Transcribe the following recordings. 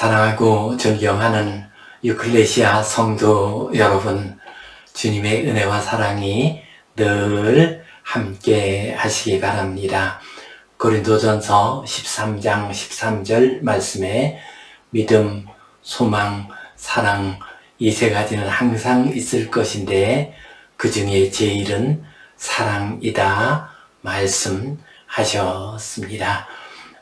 사랑하고 존경하는 유클레시아 성도 여러분, 주님의 은혜와 사랑이 늘 함께 하시기 바랍니다. 고린도전서 13장 13절 말씀에 믿음, 소망, 사랑 이 세 가지는 항상 있을 것인데 그 중에 제일은 사랑이다 말씀하셨습니다.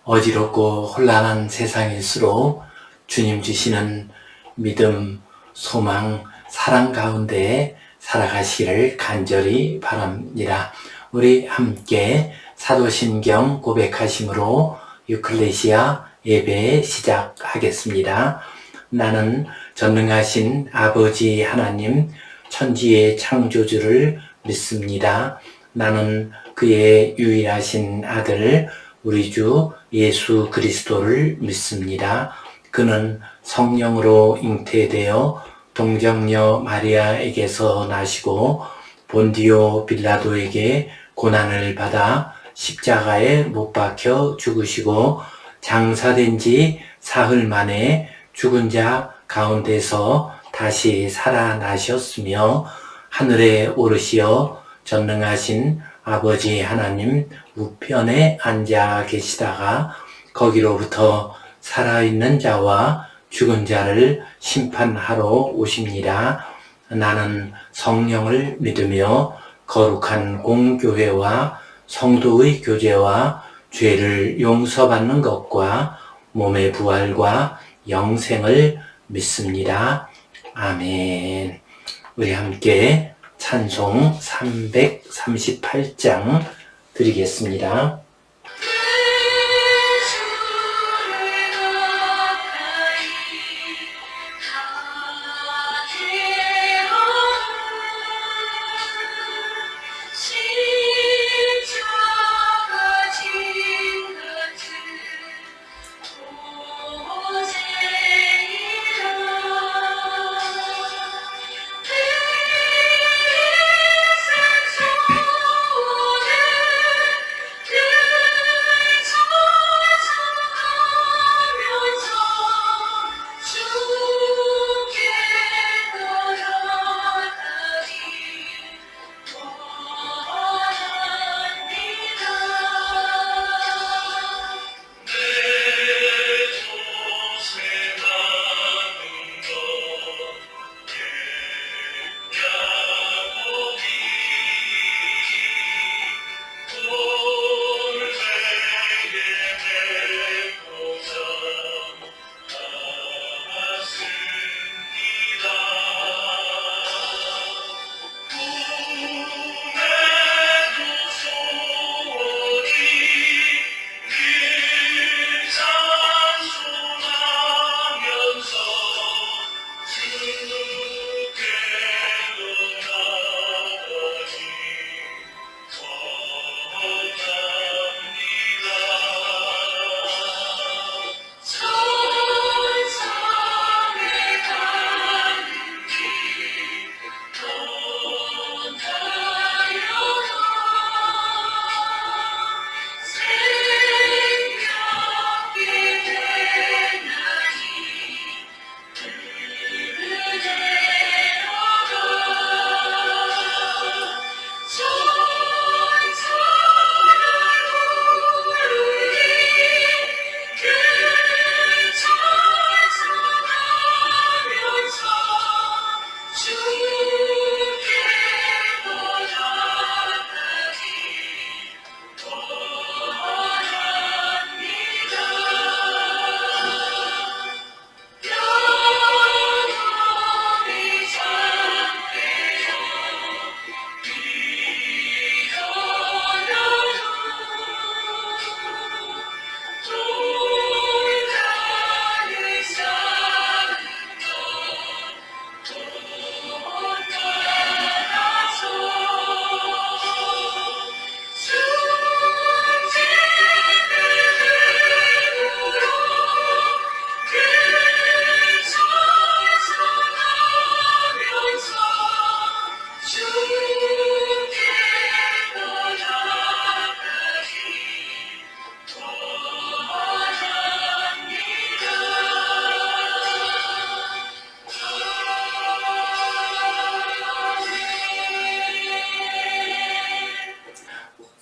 어지럽고 혼란한 세상일수록 주님 주시는 믿음, 소망, 사랑 가운데 살아가시기를 간절히 바랍니다. 우리 함께 사도신경 고백하심으로 유클레시아 예배 시작하겠습니다. 나는 전능하신 아버지 하나님 천지의 창조주를 믿습니다. 나는 그의 유일하신 아들 우리 주 예수 그리스도를 믿습니다. 그는 성령으로 잉태되어 동정녀 마리아에게서 나시고 본디오 빌라도에게 고난을 받아 십자가에 못 박혀 죽으시고 장사된 지 사흘 만에 죽은 자 가운데서 다시 살아나셨으며 하늘에 오르시어 전능하신 아버지 하나님 우편에 앉아 계시다가 거기로부터 살아있는 자와 죽은 자를 심판하러 오십니다. 나는 성령을 믿으며 거룩한 공교회와 성도의 교제와 죄를 용서받는 것과 몸의 부활과 영생을 믿습니다. 아멘. 우리 함께 찬송 338장 드리겠습니다.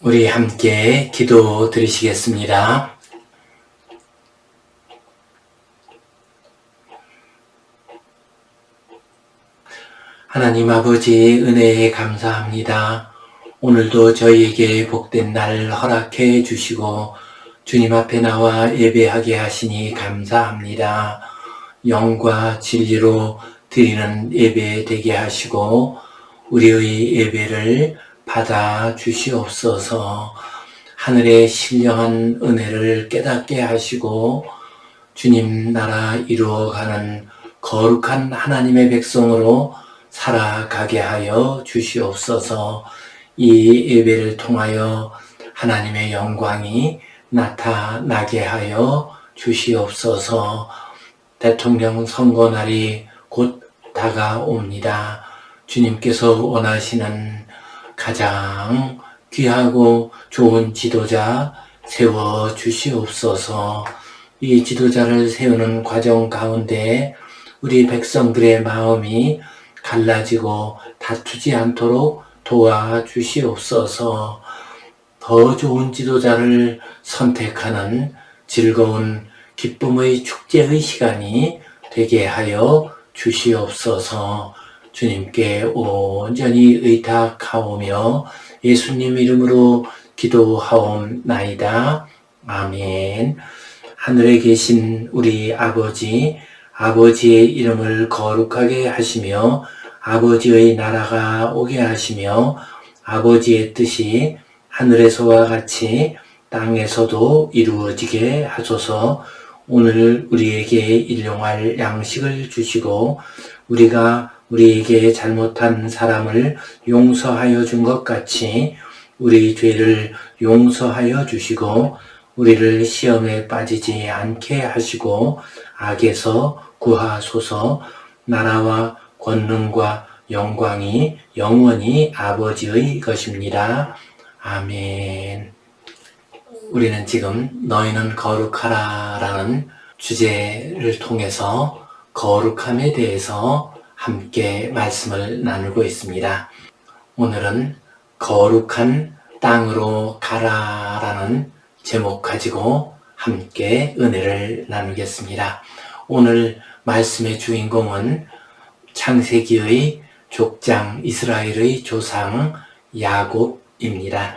우리 함께 기도 드리시겠습니다. 하나님 아버지 은혜에 감사합니다. 오늘도 저희에게 복된 날 허락해 주시고 주님 앞에 나와 예배하게 하시니 감사합니다. 영과 진리로 드리는 예배 되게 하시고 우리의 예배를 받아 주시옵소서. 하늘의 신령한 은혜를 깨닫게 하시고 주님 나라 이루어가는 거룩한 하나님의 백성으로 살아가게 하여 주시옵소서. 이 예배를 통하여 하나님의 영광이 나타나게 하여 주시옵소서. 대통령 선거날이 곧 다가옵니다. 주님께서 원하시는 가장 귀하고 좋은 지도자 세워 주시옵소서. 이 지도자를 세우는 과정 가운데 우리 백성들의 마음이 갈라지고 다투지 않도록 도와주시옵소서. 더 좋은 지도자를 선택하는 즐거운 기쁨의 축제의 시간이 되게 하여 주시옵소서. 주님께 온전히 의탁하오며 예수님 이름으로 기도하옵나이다. 아멘. 하늘에 계신 우리 아버지, 아버지의 이름을 거룩하게 하시며 아버지의 나라가 오게 하시며 아버지의 뜻이 하늘에서와 같이 땅에서도 이루어지게 하소서. 오늘 우리에게 일용할 양식을 주시고 우리가 우리에게 잘못한 사람을 용서하여 준 것 같이 우리 죄를 용서하여 주시고 우리를 시험에 빠지지 않게 하시고 악에서 구하소서. 나라와 권능과 영광이 영원히 아버지의 것입니다. 아멘. 우리는 지금 너희는 거룩하라 라는 주제를 통해서 거룩함에 대해서 함께 말씀을 나누고 있습니다. 오늘은 거룩한 땅으로 가라 라는 제목 가지고 함께 은혜를 나누겠습니다. 오늘 말씀의 주인공은 창세기의 족장 이스라엘의 조상 야곱입니다.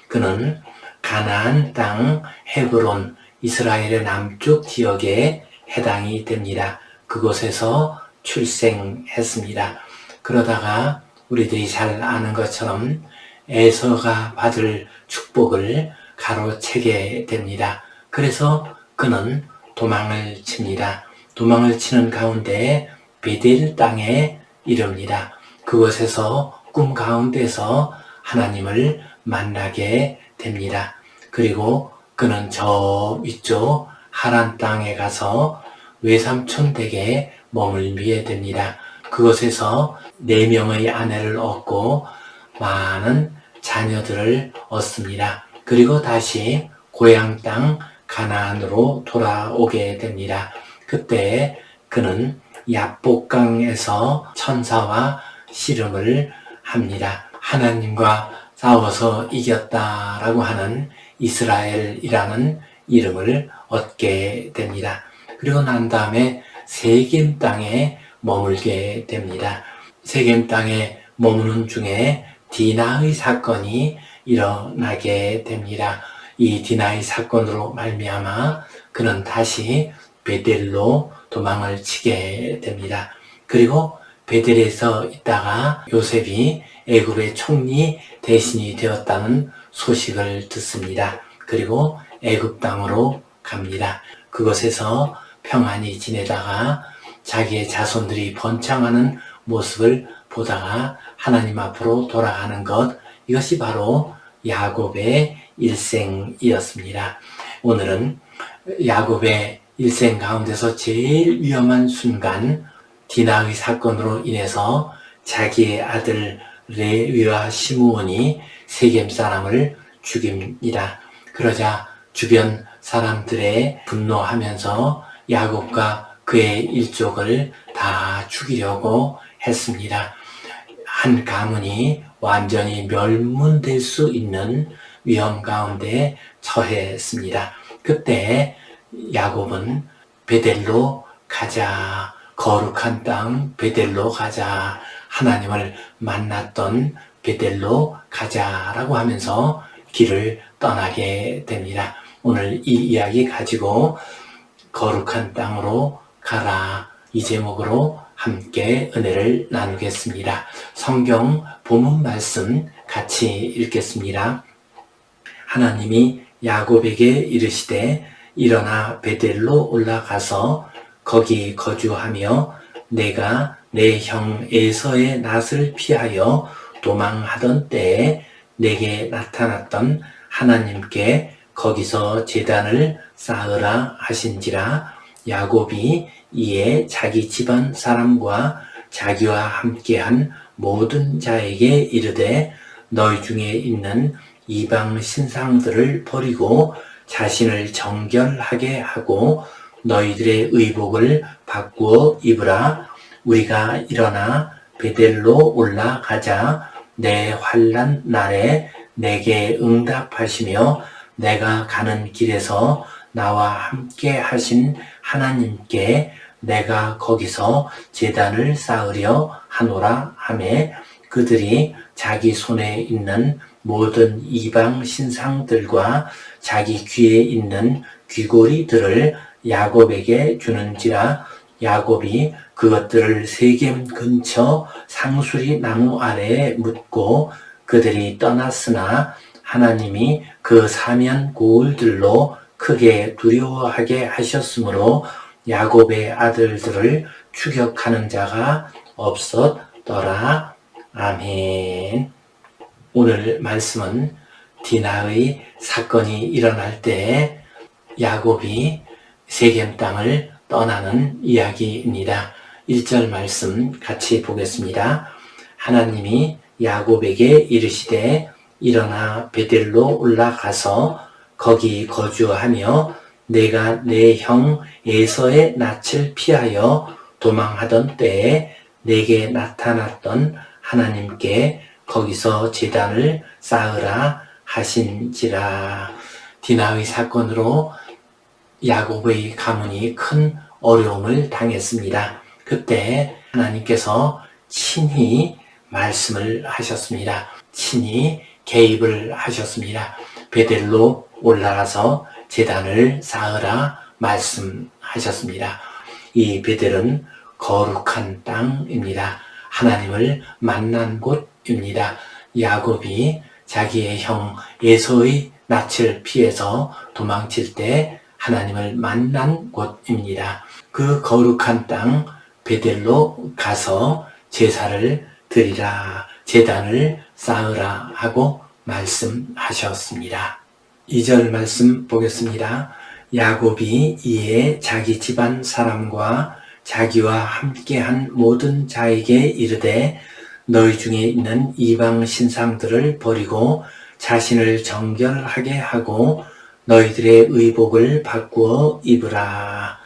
그는 가나안 땅 헤브론 이스라엘의 남쪽 지역에 해당이 됩니다. 그곳에서 출생했습니다. 그러다가 우리들이 잘 아는 것처럼 에서가 받을 축복을 가로채게 됩니다. 그래서 그는 도망을 칩니다. 도망을 치는 가운데 베델 땅에 이릅니다. 그곳에서 꿈 가운데서 하나님을 만나게 됩니다. 그리고 그는 저 위쪽 하란 땅에 가서 외삼촌 댁에 머물게 됩니다. 그곳에서 4명의 아내를 얻고 많은 자녀들을 얻습니다. 그리고 다시 고향 땅 가나안으로 돌아오게 됩니다. 그때 그는 야복강에서 천사와 씨름을 합니다. 하나님과 싸워서 이겼다라고 하는 이스라엘이라는 이름을 얻게 됩니다. 그리고 난 다음에 세겜 땅에 머물게 됩니다. 세겜 땅에 머무는 중에 디나의 사건이 일어나게 됩니다. 이 디나의 사건으로 말미암아 그는 다시 베델로 도망을 치게 됩니다. 그리고 베델에서 있다가 요셉이 애굽의 총리 대신이 되었다는 소식을 듣습니다. 그리고 애굽 땅으로 갑니다. 그곳에서 평안히 지내다가 자기의 자손들이 번창하는 모습을 보다가 하나님 앞으로 돌아가는 것, 이것이 바로 야곱의 일생이었습니다. 오늘은 야곱의 일생 가운데서 제일 위험한 순간, 디나의 사건으로 인해서 자기의 아들 레위와 시므온이 세겜 사람을 죽입니다. 그러자 주변 사람들의 분노하면서 야곱과 그의 일족을 다 죽이려고 했습니다. 한 가문이 완전히 멸문될 수 있는 위험 가운데 처했습니다. 그때 야곱은 베델로 가자, 거룩한 땅 베델로 가자, 하나님을 만났던 베델로 가자라고 하면서 길을 떠나게 됩니다. 오늘 이 이야기 가지고 거룩한 땅으로 가라, 이 제목으로 함께 은혜를 나누겠습니다. 성경 본문 말씀 같이 읽겠습니다. 하나님이 야곱에게 이르시되 일어나 베델로 올라가서 거기 거주하며 내가 내 형 에서의 낯을 피하여 도망하던 때에 내게 나타났던 하나님께 거기서 제단을 쌓으라 하신지라. 야곱이 이에 자기 집안 사람과 자기와 함께한 모든 자에게 이르되 너희 중에 있는 이방 신상들을 버리고 자신을 정결하게 하고 너희들의 의복을 바꾸어 입으라. 우리가 일어나 베델로 올라가자. 내 환난 날에 내게 응답하시며 내가 가는 길에서 나와 함께 하신 하나님께 내가 거기서 제단을 쌓으려 하노라 하매 그들이 자기 손에 있는 모든 이방 신상들과 자기 귀에 있는 귀고리들을 야곱에게 주는지라. 야곱이 그것들을 세겜 근처 상수리 나무 아래에 묻고 그들이 떠났으나 하나님이 그 사면 고울들로 크게 두려워하게 하셨으므로 야곱의 아들들을 추격하는 자가 없었더라. 아멘. 오늘 말씀은 디나의 사건이 일어날 때 야곱이 세겜 땅을 떠나는 이야기입니다. 1절 말씀 같이 보겠습니다. 하나님이 야곱에게 이르시되 일어나 베델로 올라가서 거기 거주하며 내가 내 형 에서의 낯을 피하여 도망하던 때에 내게 나타났던 하나님께 거기서 제단을 쌓으라 하신지라. 디나의 사건으로 야곱의 가문이 큰 어려움을 당했습니다. 그때 하나님께서 친히 말씀을 하셨습니다. 친히 개입을 하셨습니다. 베델로 올라가서 제단을 쌓으라 말씀하셨습니다. 이 베델은 거룩한 땅입니다. 하나님을 만난 곳입니다. 야곱이 자기의 형 에서의 낯을 피해서 도망칠 때 하나님을 만난 곳입니다. 그 거룩한 땅 베델로 가서 제사를 드리라, 제단을 쌓으라 하고 말씀하셨습니다. 2절 말씀 보겠습니다. 야곱이 이에 자기 집안 사람과 자기와 함께한 모든 자에게 이르되 너희 중에 있는 이방 신상들을 버리고 자신을 정결하게 하고 너희들의 의복을 바꾸어 입으라.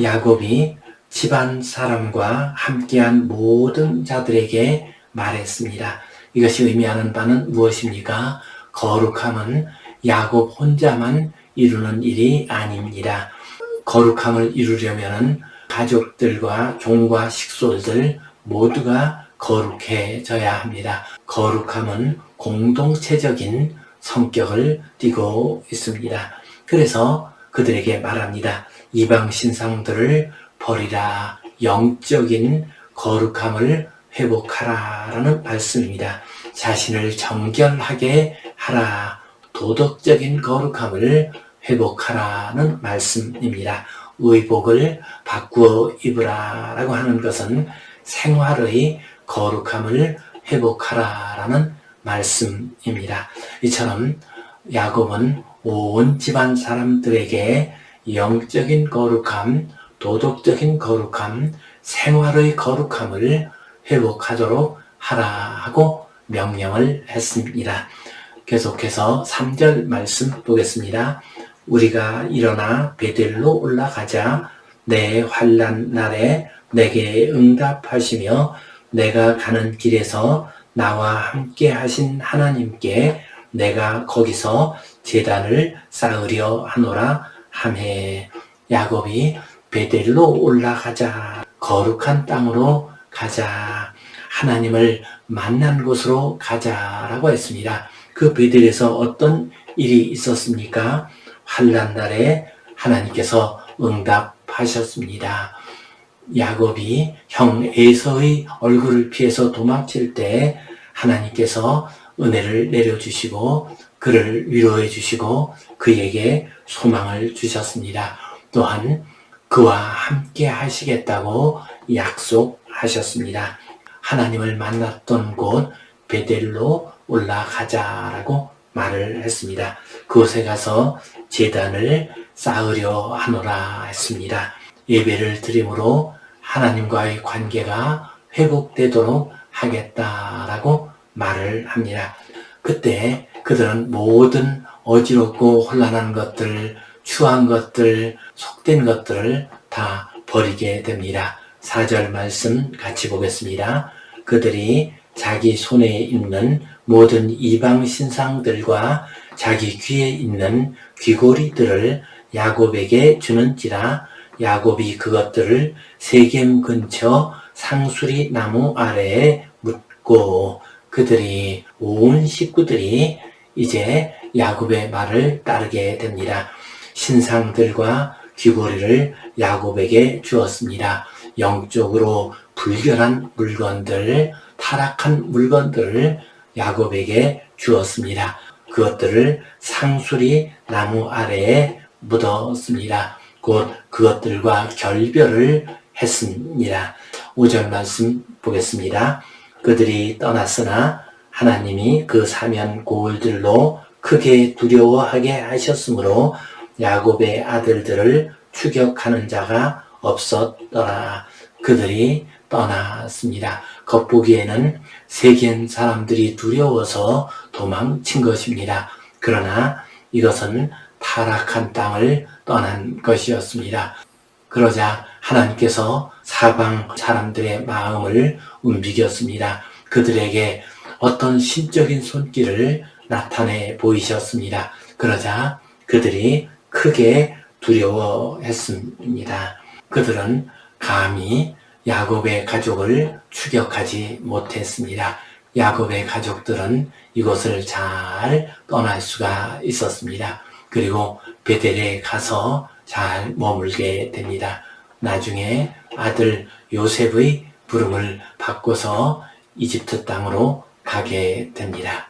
야곱이 집안 사람과 함께한 모든 자들에게 말했습니다. 이것이 의미하는 바는 무엇입니까? 거룩함은 야곱 혼자만 이루는 일이 아닙니다. 거룩함을 이루려면 가족들과 종과 식솔들 모두가 거룩해져야 합니다. 거룩함은 공동체적인 성격을 띠고 있습니다. 그래서 그들에게 말합니다. 이방 신상들을 버리라. 영적인 거룩함을 회복하라 라는 말씀입니다. 자신을 정결하게 하라. 도덕적인 거룩함을 회복하라는 말씀입니다. 의복을 바꾸어 입으라 라고 하는 것은 생활의 거룩함을 회복하라 라는 말씀입니다. 이처럼 야곱은 온 집안 사람들에게 영적인 거룩함, 도덕적인 거룩함, 생활의 거룩함을 회복하도록 하라 하고 명령을 했습니다. 계속해서 3절 말씀 보겠습니다. 우리가 일어나 베델로 올라가자. 내 환난 날에 내게 응답하시며 내가 가는 길에서 나와 함께 하신 하나님께 내가 거기서 제단을 쌓으려 하노라 하매. 야곱이 베델로 올라가자, 거룩한 땅으로 가자, 하나님을 만난 곳으로 가자라고 했습니다. 그 베델에서 어떤 일이 있었습니까? 환난 날에 하나님께서 응답하셨습니다. 야곱이 형 에서의 얼굴을 피해서 도망칠 때 하나님께서 은혜를 내려주시고 그를 위로해 주시고 그에게 소망을 주셨습니다. 또한 그와 함께 하시겠다고 약속하셨습니다. 하나님을 만났던 곳 베델로 올라가자라고 말을 했습니다. 그곳에 가서 제단을 쌓으려 하노라 했습니다. 예배를 드림으로 하나님과의 관계가 회복되도록 하겠다라고 말을 합니다. 그때 그들은 모든 어지럽고 혼란한 것들, 추한 것들, 속된 것들을 다 버리게 됩니다. 4절 말씀 같이 보겠습니다. 그들이 자기 손에 있는 모든 이방 신상들과 자기 귀에 있는 귀고리들을 야곱에게 주는지라. 야곱이 그것들을 세겜 근처 상수리 나무 아래에 묻고, 그들이 온 식구들이 이제 야곱의 말을 따르게 됩니다. 신상들과 귀고리를 야곱에게 주었습니다. 영적으로 불결한 물건들, 타락한 물건들을 야곱에게 주었습니다. 그것들을 상수리 나무 아래에 묻었습니다. 곧 그것들과 결별을 했습니다. 5절 말씀 보겠습니다. 그들이 떠났으나 하나님이 그 사면 고울들로 크게 두려워하게 하셨으므로 야곱의 아들들을 추격하는 자가 없었더라. 그들이 떠났습니다. 겉보기에는 세겜 사람들이 두려워서 도망친 것입니다. 그러나 이것은 타락한 땅을 떠난 것이었습니다. 그러자 하나님께서 사방 사람들의 마음을 움직였습니다. 그들에게 어떤 신적인 손길을 나타내 보이셨습니다. 그러자 그들이 크게 두려워했습니다. 그들은 감히 야곱의 가족을 추격하지 못했습니다. 야곱의 가족들은 이곳을 잘 떠날 수가 있었습니다. 그리고 베델에 가서 잘 머물게 됩니다. 나중에 아들 요셉의 부름을 받고서 이집트 땅으로 가게 됩니다.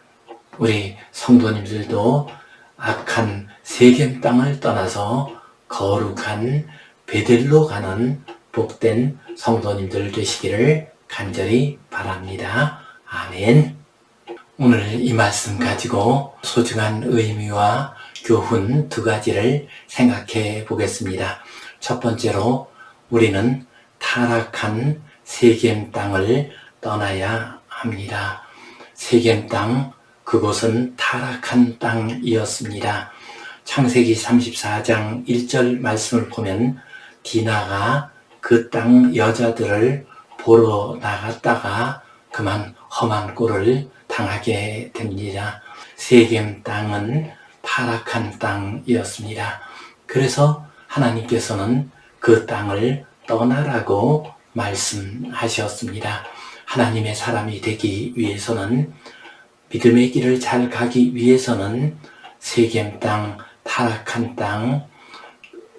우리 성도님들도 악한 세겜 땅을 떠나서 거룩한 베델로 가는 복된 성도님들 되시기를 간절히 바랍니다. 아멘. 오늘 이 말씀 가지고 소중한 의미와 교훈 2가지를 생각해 보겠습니다. 첫 번째로 우리는 타락한 세겜 땅을 떠나야 합니다. 세겜 땅, 그곳은 타락한 땅이었습니다. 창세기 34장 1절 말씀을 보면 디나가 그 땅 여자들을 보러 나갔다가 그만 험한 꼴을 당하게 됩니다. 세겜 땅은 타락한 땅이었습니다. 그래서 하나님께서는 그 땅을 떠나라고 말씀하셨습니다. 하나님의 사람이 되기 위해서는, 믿음의 길을 잘 가기 위해서는 세겜 땅, 타락한 땅,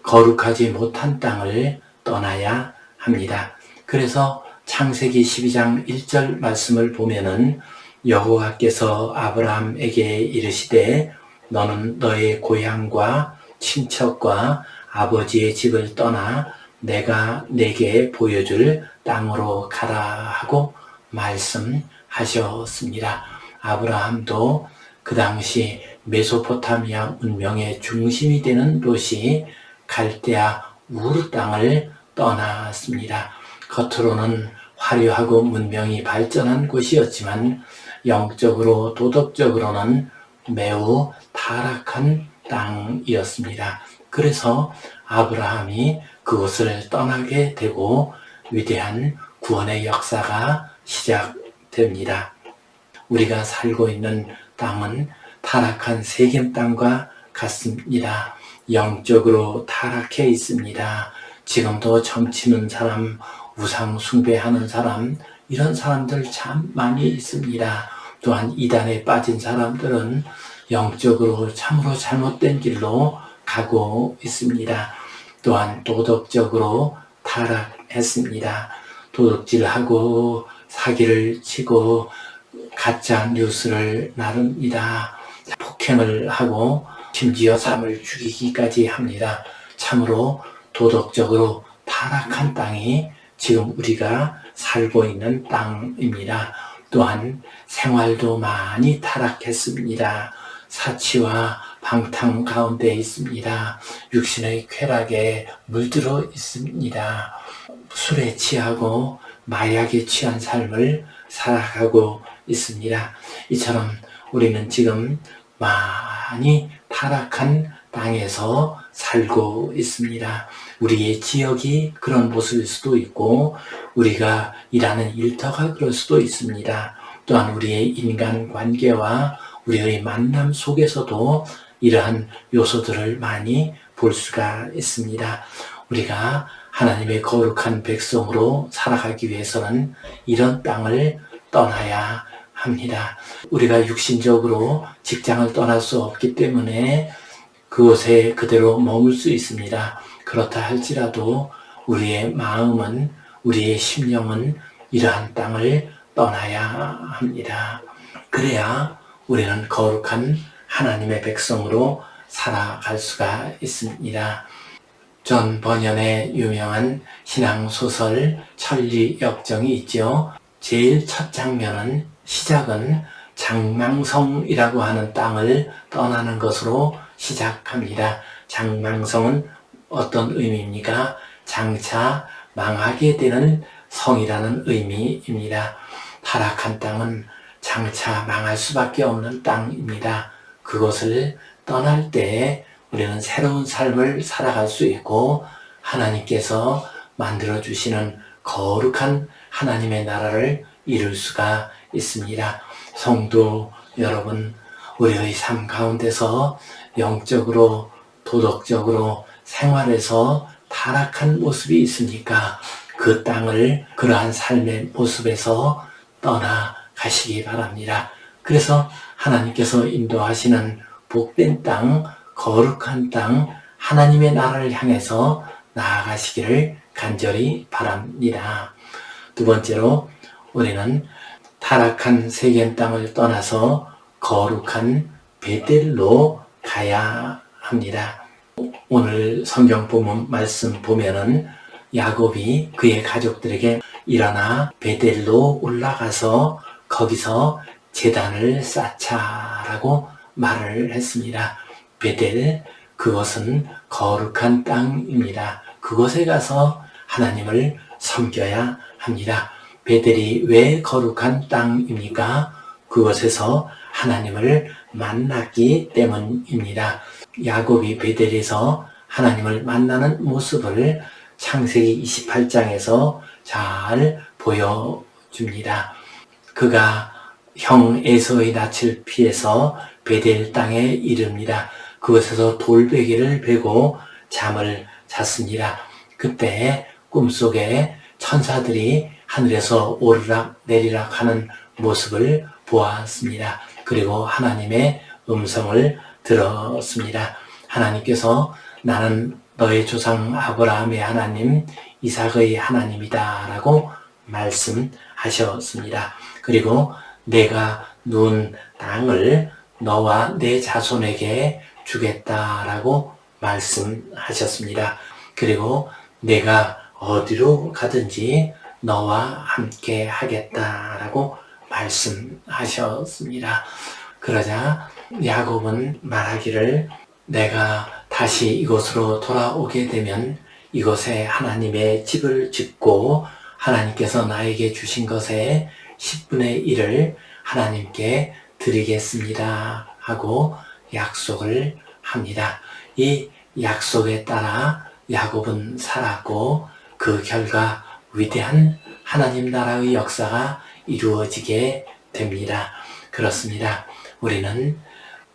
거룩하지 못한 땅을 떠나야 합니다. 그래서 창세기 12장 1절 말씀을 보면은 여호와께서 아브라함에게 이르시되 너는 너의 고향과 친척과 아버지의 집을 떠나 내가 내게 보여줄 땅으로 가라 하고 말씀하셨습니다. 아브라함도 그 당시 메소포타미아 문명의 중심이 되는 도시 갈대아 우르 땅을 떠났습니다. 겉으로는 화려하고 문명이 발전한 곳이었지만 영적으로 도덕적으로는 매우 타락한 땅이었습니다. 그래서 아브라함이 그곳을 떠나게 되고 위대한 구원의 역사가 시작됩니다. 우리가 살고 있는 땅은 타락한 세겜 땅과 같습니다. 영적으로 타락해 있습니다. 지금도 점치는 사람, 우상 숭배하는 사람, 이런 사람들 참 많이 있습니다. 또한 이단에 빠진 사람들은 영적으로 참으로 잘못된 길로 가고 있습니다. 또한 도덕적으로 타락했습니다. 도둑질하고 사기를 치고 가짜 뉴스를 나릅니다. 폭행을 하고 심지어 사람을 죽이기까지 합니다. 참으로 도덕적으로 타락한 땅이 지금 우리가 살고 있는 땅입니다. 또한 생활도 많이 타락했습니다. 사치와 방탕 가운데 있습니다. 육신의 쾌락에 물들어 있습니다. 술에 취하고 마약에 취한 삶을 살아가고 있습니다. 이처럼 우리는 지금 많이 타락한 땅에서 살고 있습니다. 우리의 지역이 그런 모습일 수도 있고 우리가 일하는 일터가 그럴 수도 있습니다. 또한 우리의 인간관계와 우리의 만남 속에서도 이러한 요소들을 많이 볼 수가 있습니다. 우리가 하나님의 거룩한 백성으로 살아가기 위해서는 이런 땅을 떠나야 합니다. 우리가 육신적으로 직장을 떠날 수 없기 때문에 그곳에 그대로 머물 수 있습니다. 그렇다 할지라도 우리의 마음은, 우리의 심령은 이러한 땅을 떠나야 합니다. 그래야 우리는 거룩한 하나님의 백성으로 살아갈 수가 있습니다. 존 버년의 유명한 신앙소설 천리역정이 있죠. 제일 첫 장면은 시작은 장망성이라고 하는 땅을 떠나는 것으로 시작합니다. 장망성은 어떤 의미입니까? 장차 망하게 되는 성이라는 의미입니다. 타락한 땅은 장차 망할 수밖에 없는 땅입니다. 그것을 떠날 때 우리는 새로운 삶을 살아갈 수 있고 하나님께서 만들어주시는 거룩한 하나님의 나라를 이룰 수가 있습니다. 성도 여러분, 우리의 삶 가운데서 영적으로 도덕적으로 생활에서 타락한 모습이 있으니까 그 땅을 그러한 삶의 모습에서 떠나가시기 바랍니다. 그래서 하나님께서 인도하시는 복된 땅, 거룩한 땅, 하나님의 나라를 향해서 나아가시기를 간절히 바랍니다. 두 번째로 우리는 타락한 세겜 땅을 떠나서 거룩한 베델로 가야 합니다. 오늘 성경 본문 말씀 보면은 야곱이 그의 가족들에게 일어나 베델로 올라가서 거기서 제단을 쌓자라고 말을 했습니다. 베델, 그것은 거룩한 땅입니다. 그곳에 가서 하나님을 섬겨야 합니다. 베델이 왜 거룩한 땅입니까? 그곳에서 하나님을 만났기 때문입니다. 야곱이 베델에서 하나님을 만나는 모습을 창세기 28장에서 잘 보여줍니다. 그가 형 에서의 낯을 피해서 베델 땅에 이릅니다. 그곳에서 돌베개를 베고 잠을 잤습니다. 그때 꿈속에 천사들이 하늘에서 오르락 내리락 하는 모습을 보았습니다. 그리고 하나님의 음성을 들었습니다. 하나님께서 나는 너의 조상 아브라함의 하나님, 이삭의 하나님이다 라고 말씀하셨습니다. 그리고 내가 누운 땅을 너와 내 자손에게 주겠다라고 말씀하셨습니다. 그리고 내가 어디로 가든지 너와 함께 하겠다라고 말씀하셨습니다. 그러자 야곱은 말하기를 내가 다시 이곳으로 돌아오게 되면 이곳에 하나님의 집을 짓고 하나님께서 나에게 주신 것의 10분의 1을 하나님께 드리겠습니다 하고 약속을 합니다. 이 약속에 따라 야곱은 살았고 그 결과 위대한 하나님 나라의 역사가 이루어지게 됩니다. 그렇습니다. 우리는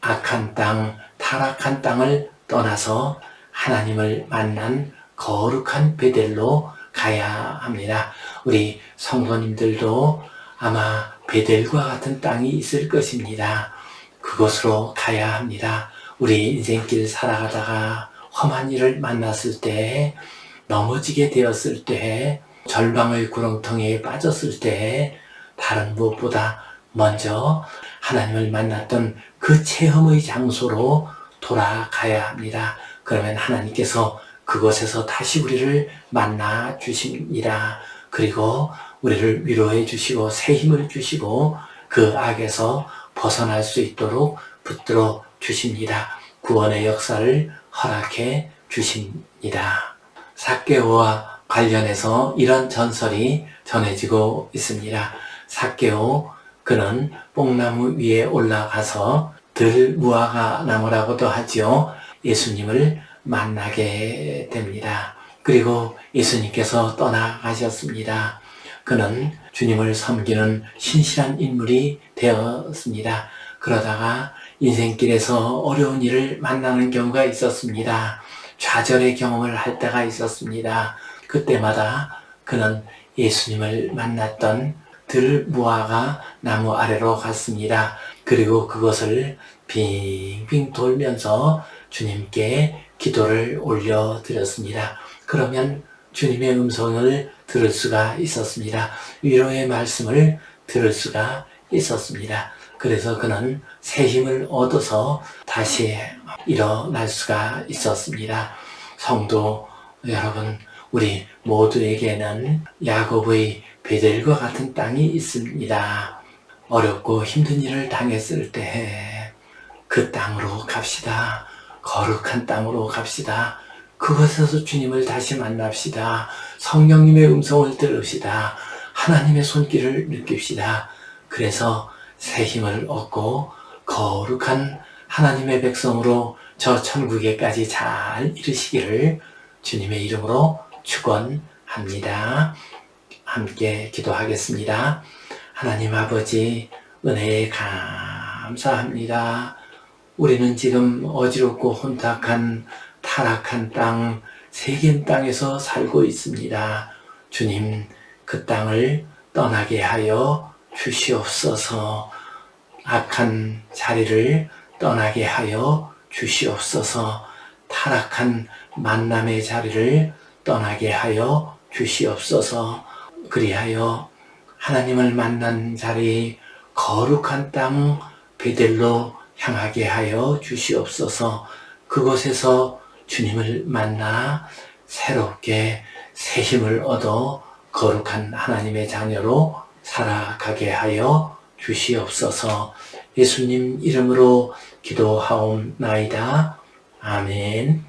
악한 땅, 타락한 땅을 떠나서 하나님을 만난 거룩한 베델로 가야 합니다. 우리 성도님들도 아마 베델과 같은 땅이 있을 것입니다. 그곳으로 가야 합니다. 우리 인생길 살아가다가 험한 일을 만났을 때, 넘어지게 되었을 때, 절망의 구렁텅이에 빠졌을 때, 다른 무엇보다 먼저 하나님을 만났던 그 체험의 장소로 돌아가야 합니다. 그러면 하나님께서 그곳에서 다시 우리를 만나 주십니다. 그리고 우리를 위로해 주시고 새 힘을 주시고 그 악에서 벗어날 수 있도록 붙들어 주십니다. 구원의 역사를 허락해 주십니다. 삭개오와 관련해서 이런 전설이 전해지고 있습니다. 삭개오, 그는 뽕나무 위에 올라가서 들무화과 나무라고도 하지요. 예수님을 만나게 됩니다. 그리고 예수님께서 떠나가셨습니다. 그는 주님을 섬기는 신실한 인물이 되었습니다. 그러다가 인생길에서 어려운 일을 만나는 경우가 있었습니다. 좌절의 경험을 할 때가 있었습니다. 그때마다 그는 예수님을 만났던 들무화과 나무 아래로 갔습니다. 그리고 그것을 빙빙 돌면서 주님께 기도를 올려드렸습니다. 그러면 주님의 음성을 들을 수가 있었습니다. 위로의 말씀을 들을 수가 있었습니다. 그래서 그는 새 힘을 얻어서 다시 일어날 수가 있었습니다. 성도 여러분, 우리 모두에게는 야곱의 베델과 같은 땅이 있습니다. 어렵고 힘든 일을 당했을 때 그 땅으로 갑시다. 거룩한 땅으로 갑시다. 그곳에서 주님을 다시 만납시다. 성령님의 음성을 들읍시다. 하나님의 손길을 느낍시다. 그래서 새 힘을 얻고 거룩한 하나님의 백성으로 저 천국에까지 잘 이르시기를 주님의 이름으로 축원합니다. 함께 기도하겠습니다. 하나님 아버지, 은혜에 감사합니다. 우리는 지금 어지럽고 혼탁한 타락한 땅, 세겜 땅에서 살고 있습니다. 주님, 그 땅을 떠나게 하여 주시옵소서. 악한 자리를 떠나게 하여 주시옵소서. 타락한 만남의 자리를 떠나게 하여 주시옵소서. 그리하여 하나님을 만난 자리, 거룩한 땅 베델로 향하게 하여 주시옵소서. 그곳에서 주님을 만나 새롭게 새 힘을 얻어 거룩한 하나님의 자녀로 살아가게 하여 주시옵소서. 예수님 이름으로 기도하옵나이다. 아멘.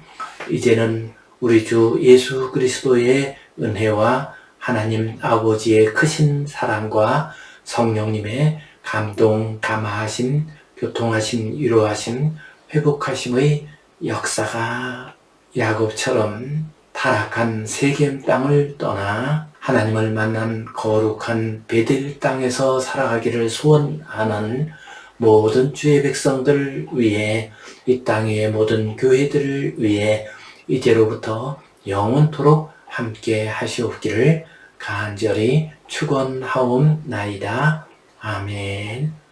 이제는 우리 주 예수 그리스도의 은혜와 하나님 아버지의 크신 사랑과 성령님의 감동, 감화하심, 교통하심, 위로하심, 회복하심의 역사가 야곱처럼 타락한 세겜 땅을 떠나 하나님을 만난 거룩한 베델 땅에서 살아가기를 소원하는 모든 주의 백성들 위해, 이 땅의 모든 교회들을 위해 이제로부터 영원토록 함께 하시옵기를 간절히 축원하옵나이다. 아멘.